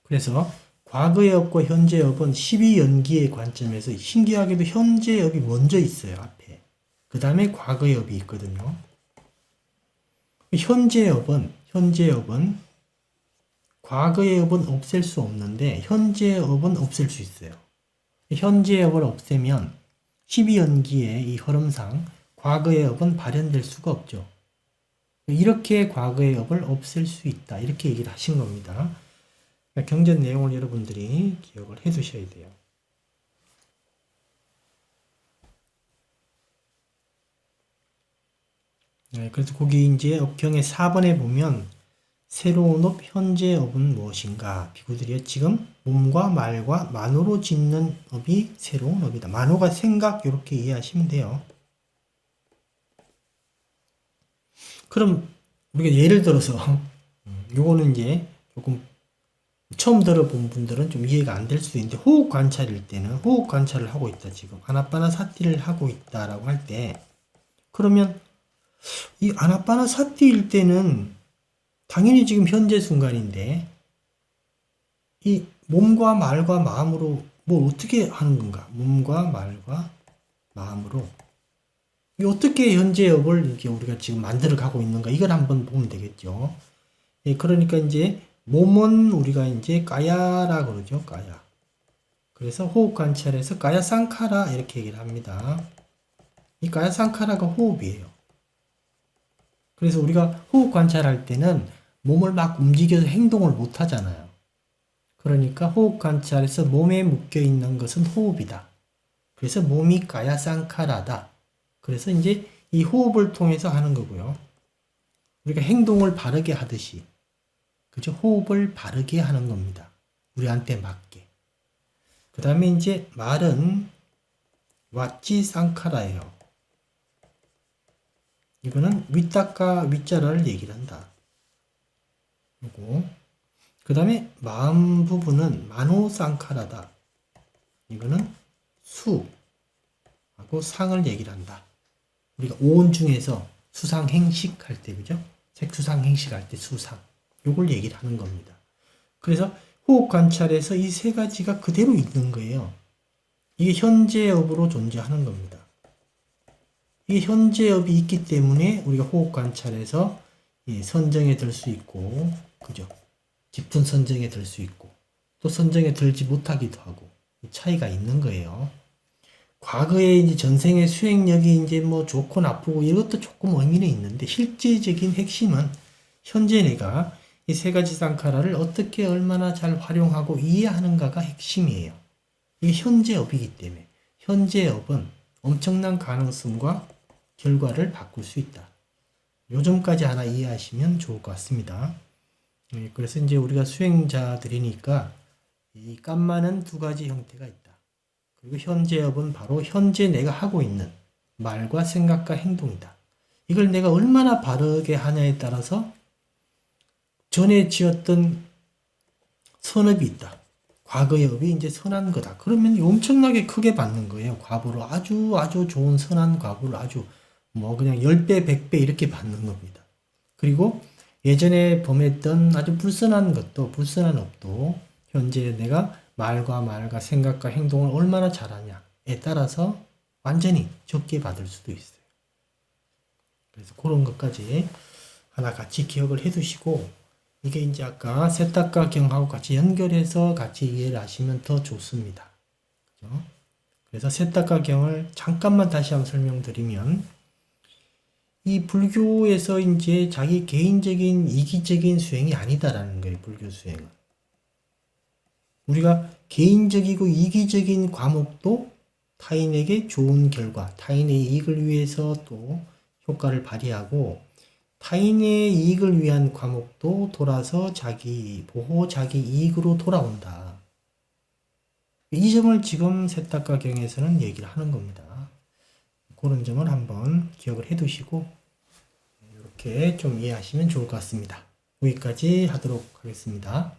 그래서 과거의 업과 현재의 업은 12연기의 관점에서 신기하게도 현재의 업이 먼저 있어요. 앞에. 그 다음에 과거의 업이 있거든요. 현재의 업은 과거의 업은 없앨 수 없는데 현재의 업은 없앨 수 있어요. 현재의 업을 없애면 12연기의 이 흐름상 과거의 업은 발현될 수가 없죠. 이렇게 과거의 업을 없앨 수 있다. 이렇게 얘기를 하신 겁니다. 경전 내용을 여러분들이 기억을 해 두셔야 돼요. 네, 그래서 거기 이제 업경의 4번에 보면 새로운 업, 현재 업은 무엇인가? 비구들이 지금 몸과 말과 만호로 짓는 업이 새로운 업이다. 만호가 생각 이렇게 이해하시면 돼요. 그럼 우리가 예를 들어서 요거는 이제 조금 처음 들어본 분들은 좀 이해가 안 될 수도 있는데, 호흡 관찰일 때는 호흡 관찰을 하고 있다, 지금 아나빠나사티를 하고 있다라고 할 때, 그러면 이 아나빠나사티일 때는 당연히 지금 현재 순간인데 이 몸과 말과 마음으로 뭘 어떻게 하는 건가? 몸과 말과 마음으로 이 어떻게 현재업을 이렇게 우리가 지금 만들어 가고 있는가? 이걸 한번 보면 되겠죠. 예, 그러니까 이제 몸은 우리가 이제 까야라 그러죠. 까야. 그래서 호흡 관찰에서 까야 상카라 이렇게 얘기를 합니다. 이 까야 상카라가 호흡이에요. 그래서 우리가 호흡 관찰할 때는 몸을 막 움직여서 행동을 못 하잖아요. 그러니까 호흡 관찰에서 몸에 묶여 있는 것은 호흡이다. 그래서 몸이 까야 상카라다. 그래서 이제 이 호흡을 통해서 하는 거고요. 우리가 행동을 바르게 하듯이, 그죠? 호흡을 바르게 하는 겁니다. 우리한테 맞게. 그 다음에 이제 말은 왓지 상카라예요. 이거는 위따까 위자를 얘기를 한다. 요거. 그 다음에 마음 부분은 마노 상카라다. 이거는 수하고 상을 얘기를 한다. 우리가 오온 중에서 수상 행식 할 때, 그죠? 색수상 행식 할 때 수상. 요걸 얘기를 하는 겁니다. 그래서 호흡 관찰에서 이 세 가지가 그대로 있는 거예요. 이게 현재업으로 존재하는 겁니다. 이게 현재업이 있기 때문에 우리가 호흡 관찰에서 선정에 들 수 있고, 그죠? 깊은 선정에 들 수 있고, 또 선정에 들지 못하기도 하고, 차이가 있는 거예요. 과거에 이제 전생의 수행력이 이제 뭐 좋고 나쁘고 이것도 조금 의미는 있는데, 실제적인 핵심은 현재 내가 이 세 가지 상카라를 어떻게 얼마나 잘 활용하고 이해하는가가 핵심이에요. 이게 현재업이기 때문에 현재업은 엄청난 가능성과 결과를 바꿀 수 있다. 요점까지 하나 이해하시면 좋을 것 같습니다. 그래서 이제 우리가 수행자들이니까 이 깜마는 두 가지 형태가 있다. 그리고 현재업은 바로 현재 내가 하고 있는 말과 생각과 행동이다. 이걸 내가 얼마나 바르게 하냐에 따라서 전에 지었던 선업이 있다. 과거의 업이 이제 선한 거다. 그러면 엄청나게 크게 받는 거예요. 과보로 아주 좋은 선한 과보를 아주 뭐 그냥 10배, 100배 이렇게 받는 겁니다. 그리고 예전에 범했던 아주 불선한 것도, 불선한 업도 현재 내가 말과 생각과 행동을 얼마나 잘하냐에 따라서 완전히 적게 받을 수도 있어요. 그래서 그런 것까지 하나 같이 기억을 해 두시고, 이게 이제 아까 세탁과 경하고 같이 연결해서 같이 이해를 하시면 더 좋습니다. 그죠? 그래서 세탁과 경을 잠깐만 다시 한번 설명드리면, 이 불교에서 이제 자기 개인적인 이기적인 수행이 아니다라는 거예요, 불교 수행은. 우리가 개인적이고 이기적인 과목도 타인에게 좋은 결과, 타인의 이익을 위해서 또 효과를 발휘하고, 타인의 이익을 위한 과목도 돌아서 자기 보호, 자기 이익으로 돌아온다. 이 점을 지금 세탁과 경에서는 얘기를 하는 겁니다. 그런 점을 한번 기억을 해 두시고 이렇게 좀 이해하시면 좋을 것 같습니다. 여기까지 하도록 하겠습니다.